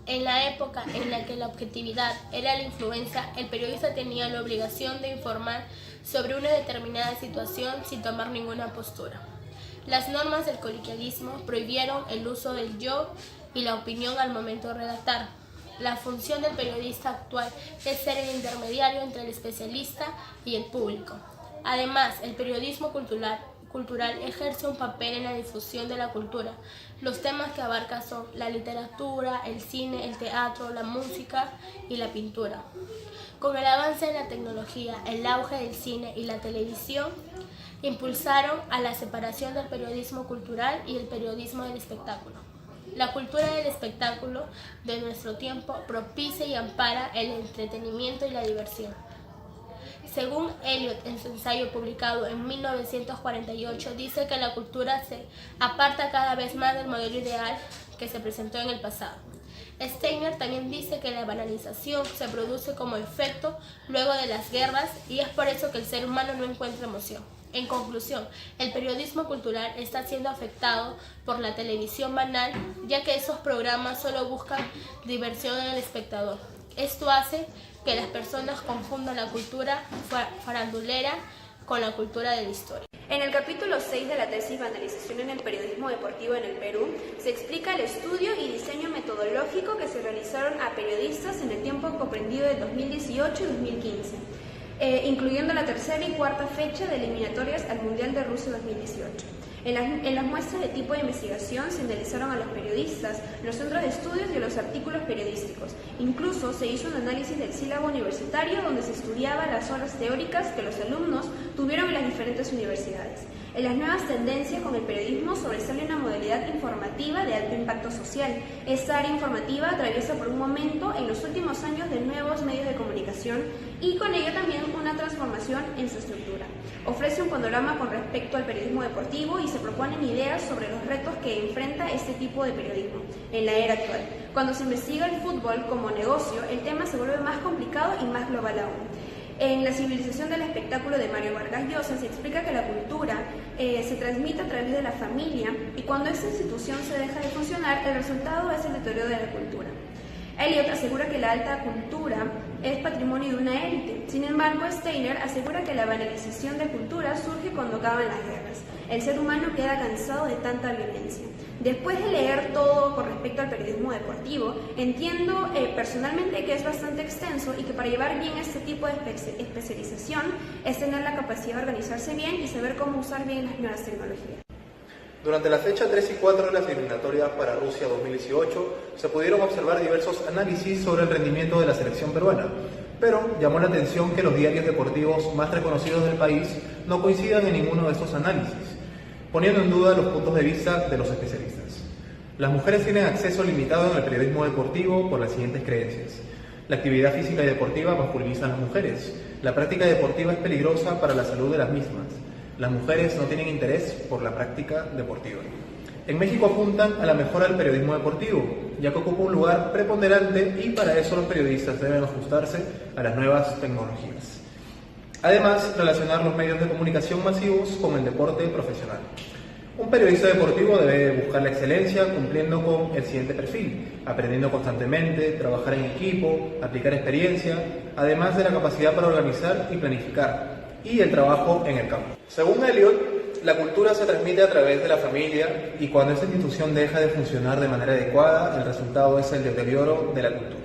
En la época en la que la objetividad era la influencia, el periodista tenía la obligación de informar sobre una determinada situación sin tomar ninguna postura. Las normas del coloquialismo prohibieron el uso del yo y la opinión al momento de redactar. La función del periodista actual es ser el intermediario entre el especialista y el público. Además, el periodismo cultural ejerce un papel en la difusión de la cultura. Los temas que abarca son la literatura, el cine, el teatro, la música y la pintura. Con el avance de la tecnología, el auge del cine y la televisión impulsaron a la separación del periodismo cultural y el periodismo del espectáculo. La cultura del espectáculo de nuestro tiempo propicia y ampara el entretenimiento y la diversión. Según Eliot, en su ensayo publicado en 1948, dice que la cultura se aparta cada vez más del modelo ideal que se presentó en el pasado. Steiner también dice que la banalización se produce como efecto luego de las guerras y es por eso que el ser humano no encuentra emoción. En conclusión, el periodismo cultural está siendo afectado por la televisión banal, ya que esos programas solo buscan diversión en el espectador. Esto hace que las personas confundan la cultura farandulera con la cultura de la historia. En el capítulo 6 de la tesis Banalización en el periodismo deportivo en el Perú, se explica el estudio y diseño metodológico que se realizaron a periodistas en el tiempo comprendido de 2018 y 2015, incluyendo la tercera y cuarta fecha de eliminatorias al Mundial de Rusia 2018. En las muestras de tipo de investigación se analizaron a los periodistas, los centros de estudios y los artículos periodísticos. Incluso se hizo un análisis del sílabo universitario donde se estudiaba las horas teóricas que los alumnos tuvieron en las diferentes universidades. En las nuevas tendencias con el periodismo sobresale una modalidad informativa de alto impacto social. Esta área informativa atraviesa por un momento en los últimos años de nuevos medios de comunicación y con ello también una transformación en su estructura. Ofrece un panorama con respecto al periodismo deportivo y se proponen ideas sobre los retos que enfrenta este tipo de periodismo en la era actual. Cuando se investiga el fútbol como negocio, el tema se vuelve más complicado y más global aún. En La civilización del espectáculo de Mario Vargas Llosa se explica que la cultura se transmite a través de la familia y cuando esta institución se deja de funcionar, el resultado es el deterioro de la cultura. Eliot asegura que la alta cultura es patrimonio de una élite. Sin embargo, Steiner asegura que la banalización de cultura surge cuando acaban las guerras. El ser humano queda cansado de tanta violencia. Después de leer todo con respecto al periodismo deportivo, entiendo personalmente que es bastante extenso y que para llevar bien este tipo de especialización es tener la capacidad de organizarse bien y saber cómo usar bien las nuevas tecnologías. Durante la fecha 3 y 4 de las eliminatorias para Rusia 2018 se pudieron observar diversos análisis sobre el rendimiento de la selección peruana, pero llamó la atención que los diarios deportivos más reconocidos del país no coincidan en ninguno de estos análisis, poniendo en duda los puntos de vista de los especialistas. Las mujeres tienen acceso limitado en el periodismo deportivo por las siguientes creencias. La actividad física y deportiva masculiniza a las mujeres. La práctica deportiva es peligrosa para la salud de las mismas. Las mujeres no tienen interés por la práctica deportiva. En México apuntan a la mejora del periodismo deportivo, ya que ocupa un lugar preponderante y para eso los periodistas deben ajustarse a las nuevas tecnologías. Además, relacionar los medios de comunicación masivos con el deporte profesional. Un periodista deportivo debe buscar la excelencia cumpliendo con el siguiente perfil: aprendiendo constantemente, trabajar en equipo, aplicar experiencia, además de la capacidad para organizar y planificar, y el trabajo en el campo. Según Eliot, la cultura se transmite a través de la familia y cuando esta institución deja de funcionar de manera adecuada, el resultado es el deterioro de la cultura.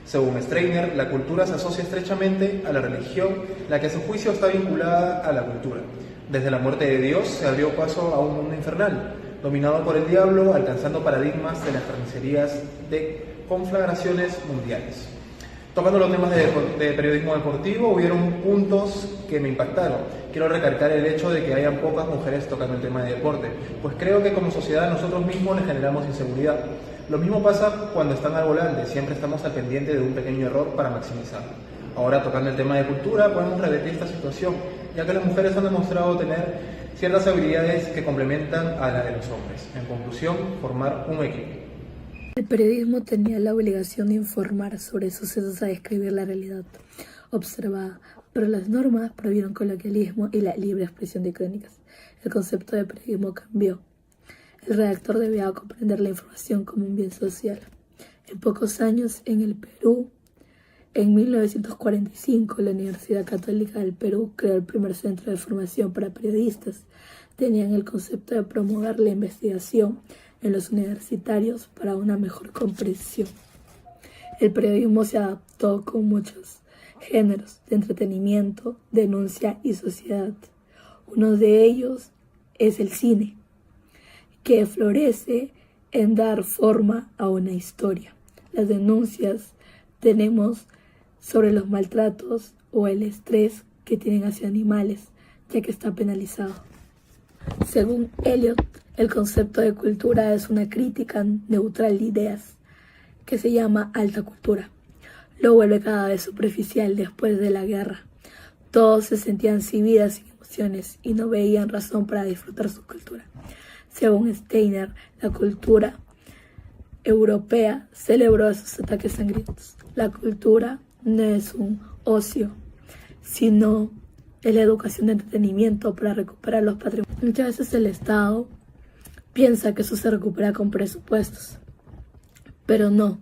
Según Steiner, la cultura se asocia estrechamente a la religión, la que a su juicio está vinculada a la cultura. Desde la muerte de Dios se abrió paso a un mundo infernal, dominado por el diablo, alcanzando paradigmas de las carnicerías de conflagraciones mundiales. Tocando los temas de periodismo deportivo, hubieron puntos que me impactaron. Quiero recalcar el hecho de que hayan pocas mujeres tocando el tema de deporte, pues creo que como sociedad nosotros mismos les generamos inseguridad. Lo mismo pasa cuando están al volante, siempre estamos al pendiente de un pequeño error para maximizarlo. Ahora, tocando el tema de cultura, podemos revertir esta situación, ya que las mujeres han demostrado tener ciertas habilidades que complementan a la de los hombres. En conclusión, formar un equipo. El periodismo tenía la obligación de informar sobre sucesos a describir la realidad observada, pero las normas prohibieron coloquialismo y la libre expresión de crónicas. El concepto de periodismo cambió. El redactor debía comprender la información como un bien social. En pocos años, en el Perú, en 1945, la Universidad Católica del Perú creó el primer centro de formación para periodistas. Tenían el concepto de promover la investigación en los universitarios para una mejor comprensión. El periodismo se adaptó con muchos géneros de entretenimiento, denuncia y sociedad. Uno de ellos es el cine, que florece en dar forma a una historia. Las denuncias tenemos sobre los maltratos o el estrés que tienen hacia animales, ya que está penalizado. Según Eliot, el concepto de cultura es una crítica neutral de ideas, que se llama alta cultura. Lo vuelve cada vez superficial después de la guerra. Todos se sentían sin vida, sin emociones, y no veían razón para disfrutar su cultura. Según Steiner, la cultura europea celebró esos ataques sangrientos. La cultura no es un ocio, sino es la educación de entretenimiento para recuperar los patrimonios. Muchas veces el Estado piensa que eso se recupera con presupuestos, pero no.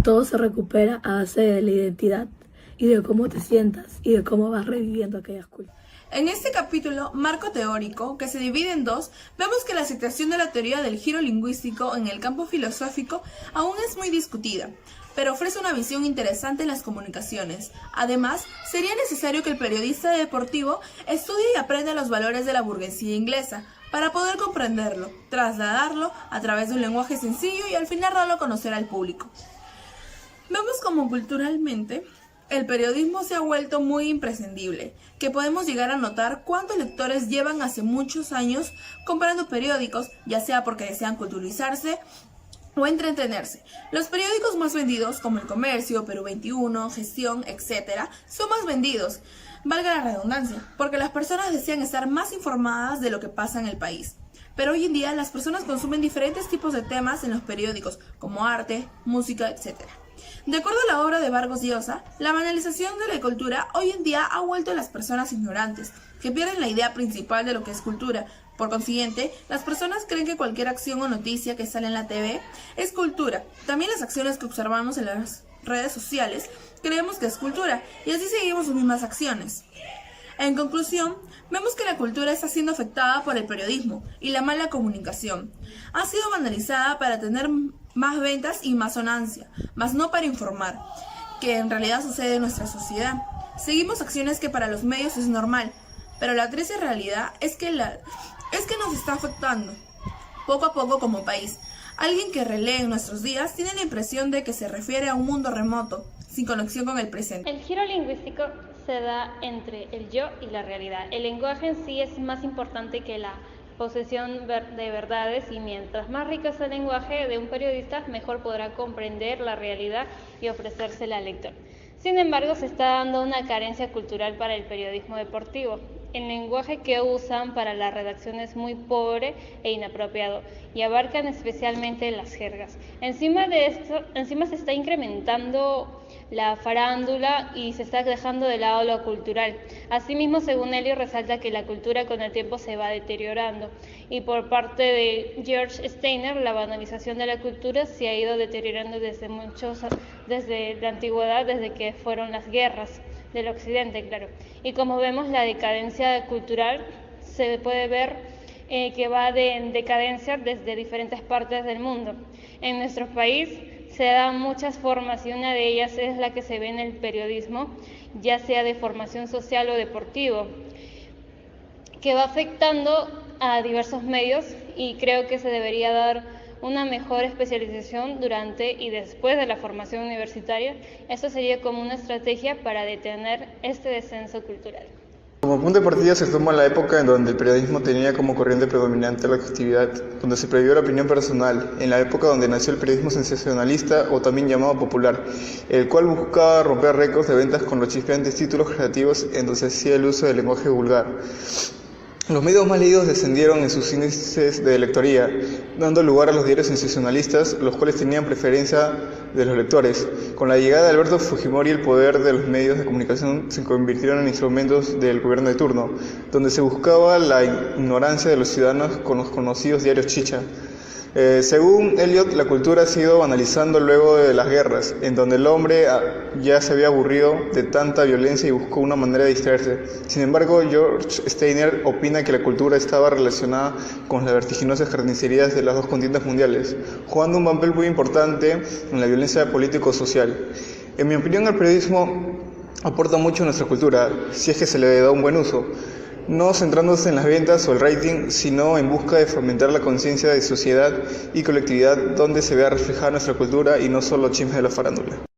Todo se recupera a base de la identidad y de cómo te sientas y de cómo vas reviviendo aquellas culturas. En este capítulo, marco teórico, que se divide en dos, vemos que la aceptación de la teoría del giro lingüístico en el campo filosófico aún es muy discutida, pero ofrece una visión interesante en las comunicaciones. Además, sería necesario que el periodista deportivo estudie y aprenda los valores de la burguesía inglesa para poder comprenderlo, trasladarlo a través de un lenguaje sencillo y al final darlo a conocer al público. Vemos como culturalmente el periodismo se ha vuelto muy imprescindible, que podemos llegar a notar cuántos lectores llevan hace muchos años comprando periódicos, ya sea porque desean culturizarse o entretenerse. Los periódicos más vendidos, como El Comercio, Perú 21, Gestión, etc., son más vendidos, valga la redundancia, porque las personas desean estar más informadas de lo que pasa en el país. Pero hoy en día las personas consumen diferentes tipos de temas en los periódicos, como arte, música, etc. De acuerdo a la obra de Vargas Llosa, la banalización de la cultura hoy en día ha vuelto a las personas ignorantes, que pierden la idea principal de lo que es cultura. Por consiguiente, las personas creen que cualquier acción o noticia que sale en la TV es cultura. También las acciones que observamos en las redes sociales creemos que es cultura, y así seguimos sus mismas acciones. En conclusión, vemos que la cultura está siendo afectada por el periodismo y la mala comunicación. Ha sido banalizada para tener más ventas y más sonancia, mas no para informar, que en realidad sucede en nuestra sociedad. Seguimos acciones que para los medios es normal, pero la triste realidad es que nos está afectando poco a poco como país. Alguien que relee en nuestros días tiene la impresión de que se refiere a un mundo remoto, sin conexión con el presente. El giro lingüístico se da entre el yo y la realidad. El lenguaje en sí es más importante que la posesión de verdades, y mientras más rico es el lenguaje de un periodista, mejor podrá comprender la realidad y ofrecérsela al lector. Sin embargo, se está dando una carencia cultural para el periodismo deportivo. El lenguaje que usan para la redacción es muy pobre e inapropiado y abarcan especialmente las jergas. Encima se está incrementando la farándula y se está dejando de lado lo cultural. Asimismo, según Elio, resalta que la cultura con el tiempo se va deteriorando, y por parte de George Steiner, la banalización de la cultura se ha ido deteriorando desde la antigüedad, desde que fueron las guerras del occidente, claro. Y como vemos, la decadencia cultural se puede ver que va en decadencia desde diferentes partes del mundo. En nuestro país se dan muchas formas, y una de ellas es la que se ve en el periodismo, ya sea de formación social o deportivo, que va afectando a diversos medios, y creo que se debería dar una mejor especialización durante y después de la formación universitaria. Esto sería como una estrategia para detener este descenso cultural. Como punto de partida se toma la época en donde el periodismo tenía como corriente predominante la objetividad, donde se prohibió la opinión personal, en la época donde nació el periodismo sensacionalista, o también llamado popular, el cual buscaba romper récords de ventas con los chispeantes títulos creativos en donde se hacía el uso del lenguaje vulgar. Los medios más leídos descendieron en sus índices de lectoría, dando lugar a los diarios sensacionalistas, los cuales tenían preferencia de los lectores. Con la llegada de Alberto Fujimori, el poder de los medios de comunicación se convirtieron en instrumentos del gobierno de turno, donde se buscaba la ignorancia de los ciudadanos con los conocidos diarios chicha. Según Eliot, la cultura se ha ido banalizando luego de las guerras, en donde el hombre ya se había aburrido de tanta violencia y buscó una manera de distraerse. Sin embargo, George Steiner opina que la cultura estaba relacionada con las vertiginosas carnicerías de las dos contiendas mundiales, jugando un papel muy importante en la violencia político-social. En mi opinión, el periodismo aporta mucho a nuestra cultura, si es que se le da un buen uso, no centrándose en las ventas o el rating, sino en busca de fomentar la conciencia de sociedad y colectividad donde se vea reflejada nuestra cultura y no solo chismes de la farándula.